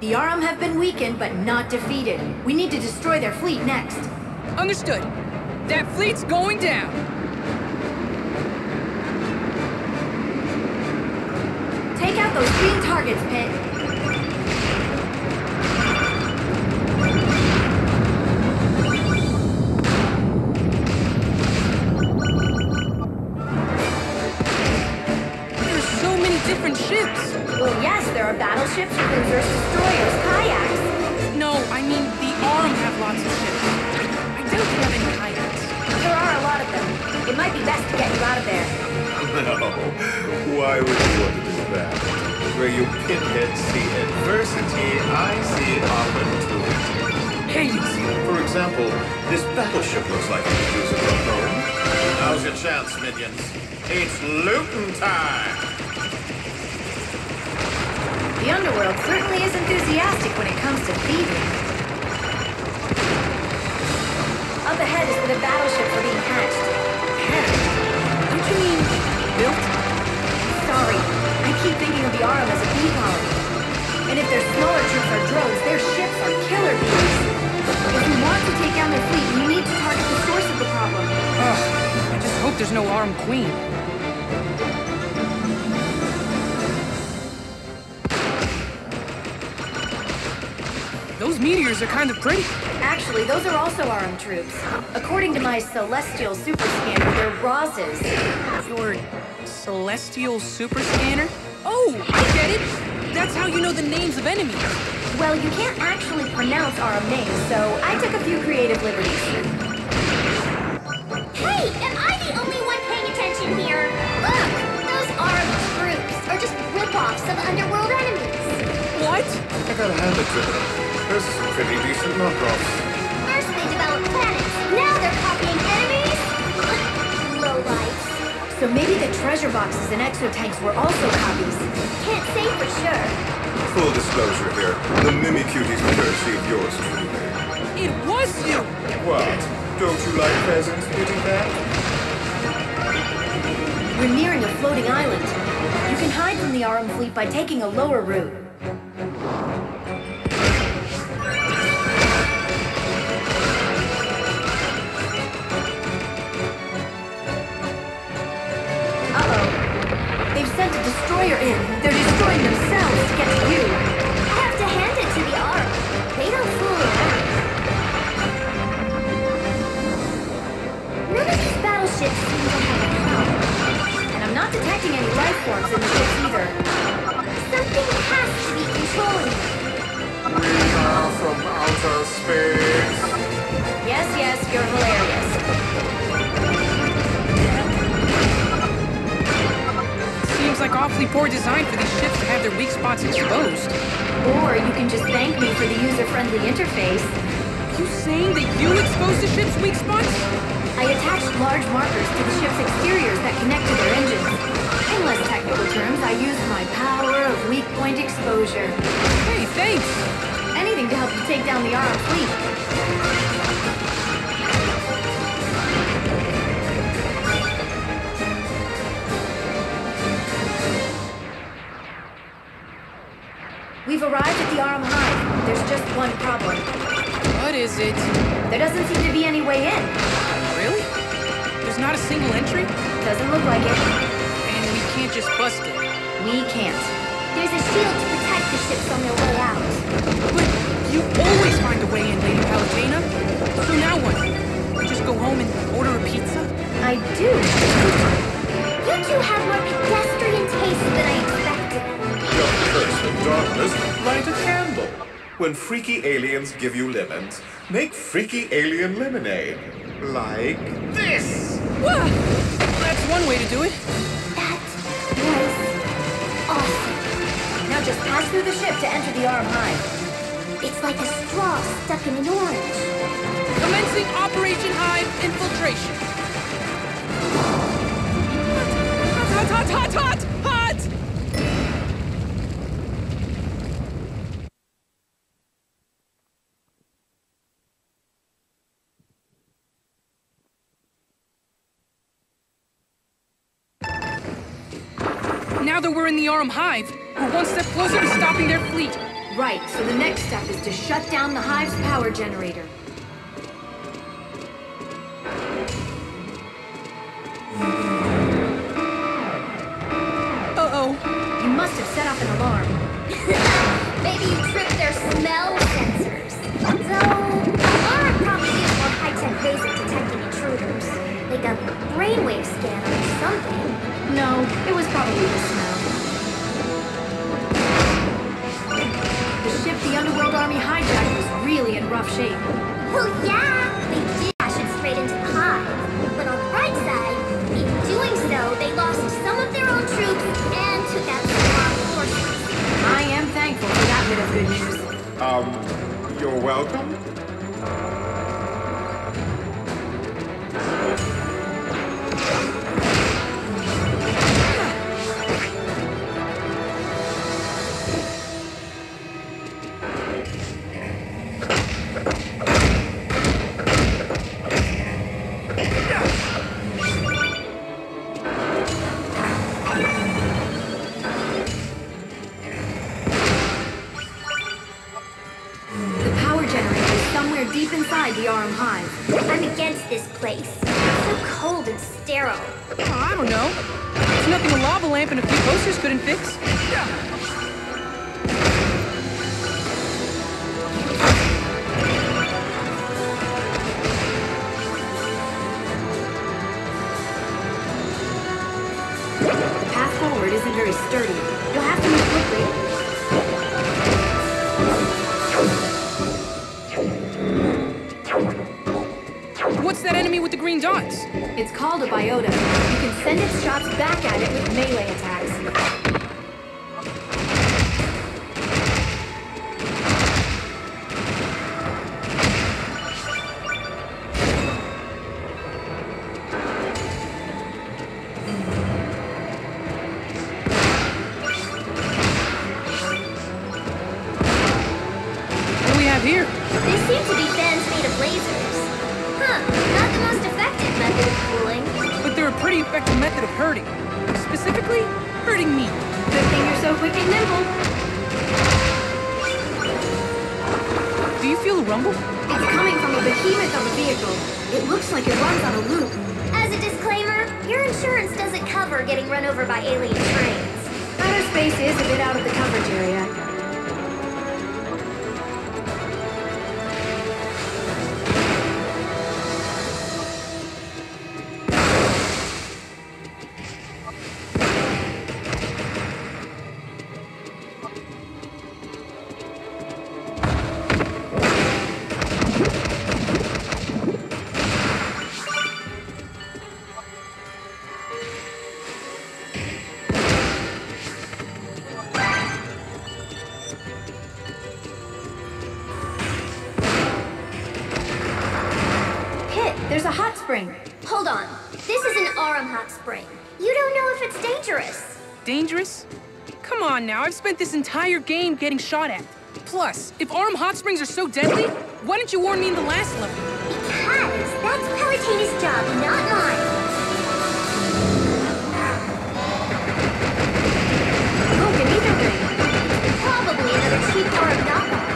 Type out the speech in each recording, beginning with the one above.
The Arum have been weakened, but not defeated. We need to destroy their fleet next. Understood. That fleet's going down. Take out those green targets, Pit. There's so many different ships. Well, yes, there are battleships, cruisers, destroyers, kayaks. No, I mean the Arum have lots of ships. I doubt they have any kayaks. There are a lot of them. It might be best to get you out of there. No. Why would you want to do that? Where you pinheads see adversity, I see opportunity. Hades! For example, this battleship looks like it could use a run home. Now's your chance, minions. It's looting time! The underworld certainly is enthusiastic when it comes to thieving. Up ahead is where the battleships are being hatched. Hatched? Don't you mean built? Sorry, I keep thinking of the Arum as a bee colony. And if their smaller troops are drones, their ships are killer bees. If we want to take down their fleet, we need to target the source of the problem. Ugh, I just hope there's no Arum Queen. Those meteors are kind of pretty. Actually, those are also Arum troops. According to my celestial super scanner, they're Roz's. Your celestial super scanner? Oh, I get it! That's how you know the names of enemies. Well, you can't actually pronounce Arum names, so I took a few creative liberties. Hey, am I the only one paying attention here? Look! Those Arum troops are just rip-offs of underworld enemies. What? I gotta hand it to them. There's some pretty decent knockoffs. First they developed planets, now they're copying enemies? Lowlights. So maybe the treasure boxes and exotanks were also copies. Can't say for sure. Full disclosure here, the Mimicuties perceived yours truly. It was you! What? Don't you like peasants getting that? We're nearing a floating island. You can hide from the Arum fleet by taking a lower route. Sent a destroyer in. They're destroying themselves to get to you. I have to hand it to the Arum. They don't fool around. None of these battleships seem to have a power. And I'm not detecting any life forms in the ships either. Something has to be controlling them. We are from outer space. Yes, you're hilarious. Seems like awfully poor design for these ships to have their weak spots exposed. Or you can just thank me for the user-friendly interface. Are you saying that you exposed the ship's weak spots? I attached large markers to the ship's exteriors that connect to their engines. In less technical terms, I used my power of weak point exposure. Hey, thanks! Anything to help you take down the Arum fleet. We've arrived at the Arum Hive. There's just one problem. What is it? There doesn't seem to be any way in. Really? There's not a single entry? Doesn't look like it. And we can't just bust it. We can't. There's a shield to protect the ships on their way out. But you always find a way in, Lady Palutena. So now what? We just go home and order a pizza? I do. You two have more pedestrian taste than I expected. Don't curse the darkness, light a candle. When freaky aliens give you lemons, make freaky alien lemonade. Like this! Wah! That's one way to do it. That was awesome. Now just pass through the ship to enter the Arum Hive. It's like a straw stuck in an orange. Commencing Operation Hive Infiltration. Hot! Now that we're in the Arum Hive, we're one step closer to stopping their fleet. Right, so the next step is to shut down the hive's power generator. Uh-oh. You must have set off an alarm. Maybe you tripped their smell sensors. Though, Alara probably used more high-tech ways of detecting intruders. Like a brainwave scanner or something. No, it was probably the smell. The ship the Underworld Army hijacked was really in rough shape. Well, yeah, they did dash it straight into the hive. But on the bright side, in doing so, they lost some of their own troops and took out some armed forces. I am thankful for that bit of good news. You're welcome? Deep inside the Aram hive. I'm against this place. It's so cold and sterile. Oh, I don't know. There's nothing a lava lamp and a few posters couldn't fix. The path forward isn't very sturdy. You'll have to move quickly. What's that enemy with the green dots? It's called a biota. You can send its shots back at it with melee attacks. What do we have here? They seem to be fans made of lasers. Huh, not the most effective method of cooling. But they're a pretty effective method of hurting. Specifically, hurting me. Good thing you're so quick and nimble. Do you feel a rumble? It's coming from a behemoth of a vehicle. It looks like it runs on a loop. As a disclaimer, your insurance doesn't cover getting run over by alien trains. Outer space is a bit out of the coverage area. There's a hot spring. Hold on. This is an Aram hot spring. You don't know if it's dangerous. Dangerous? Come on now, I've spent this entire game getting shot at. Plus, if Aram hot springs are so deadly, why didn't you warn me in the last level? Because that's Palutena's job, not mine. Look, an ether ring. Probably another cheap Aram knockoff.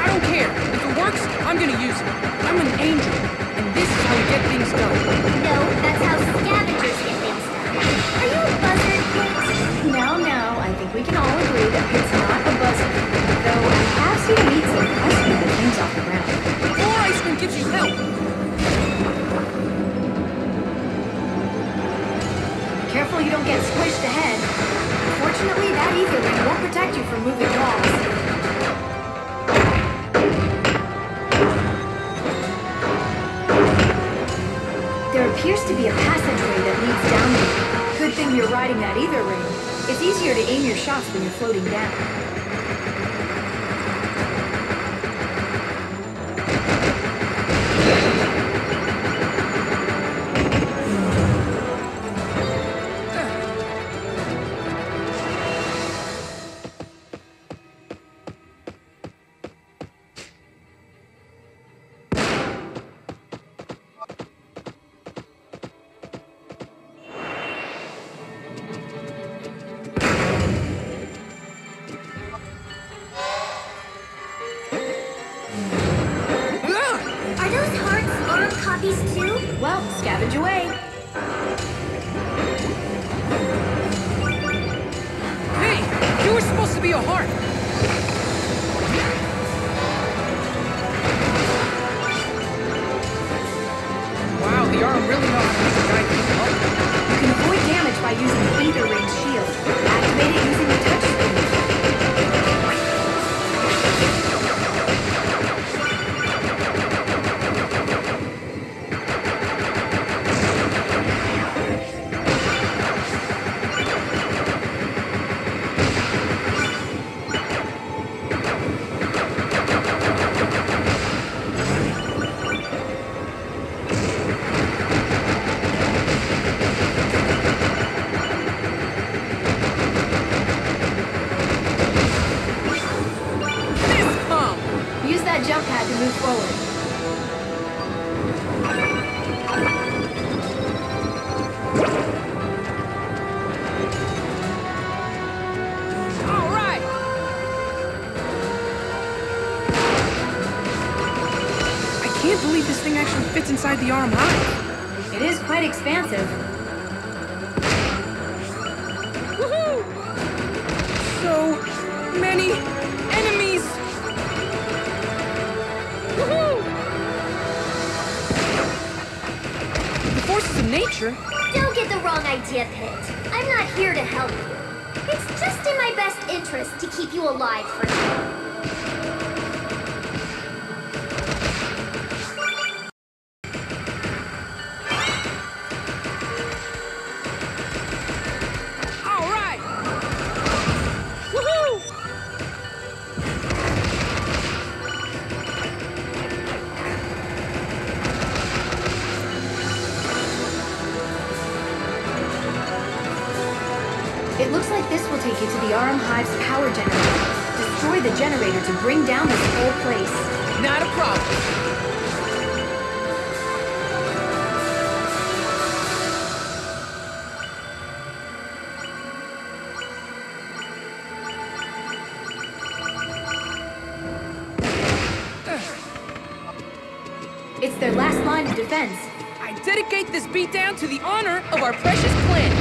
I don't care. If it works, I'm gonna use it. I'm an angel, and this is how we get things done. No, that's how scavengers get things done. Are you a buzzard, Pete? No, I think we can all agree that Pit's not a buzzard. Though I have seen him eat some questionable things off the ground. More ice cream gives you help. Careful you don't get squished ahead. Fortunately, that ether ring won't protect you from moving walls. There appears to be a passageway that leads down there. Good thing you're riding that ether ring. It's easier to aim your shots when you're floating down. be a heart. Wow, the arm really knows how to make a guy keep up. You can avoid damage by using the ether ring shield. Activate it using the touchscreen. Jump pad to move forward. All right. I can't believe this thing actually fits inside the arm hive. It is quite expansive. Woohoo! So many enemies. The forces of nature? Don't get the wrong idea, Pit. I'm not here to help you. It's just in my best interest to keep you alive for now. All right! Woohoo! It looks like this will take you to the Arum Hive's power generator. Destroy the generator to bring down this whole place. Not a problem. It's their last line of defense. I dedicate this beatdown to the honor of our precious planet.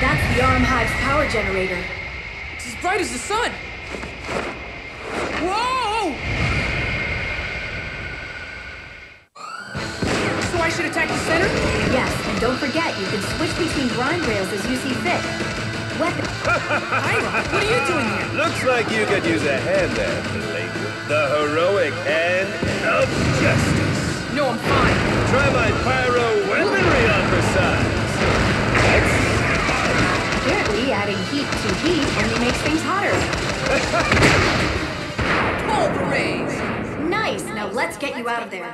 That's the Arum Hive's power generator. It's as bright as the sun. Whoa! So I should attack the center? Yes, and don't forget, you can switch between grind rails as you see fit. Weapon. Iron, what are you doing here? Looks like you could use a hand there, Link. The heroic hand of justice. No, I'm fine. Try my pyro weaponry on for size. Apparently, adding heat to heat only makes things hotter. All the rays. Nice, now let's get you out of there.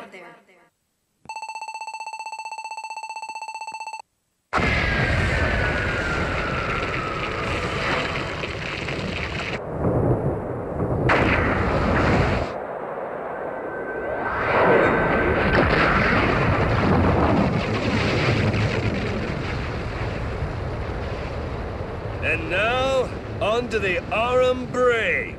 And now, on to the Arum Braid.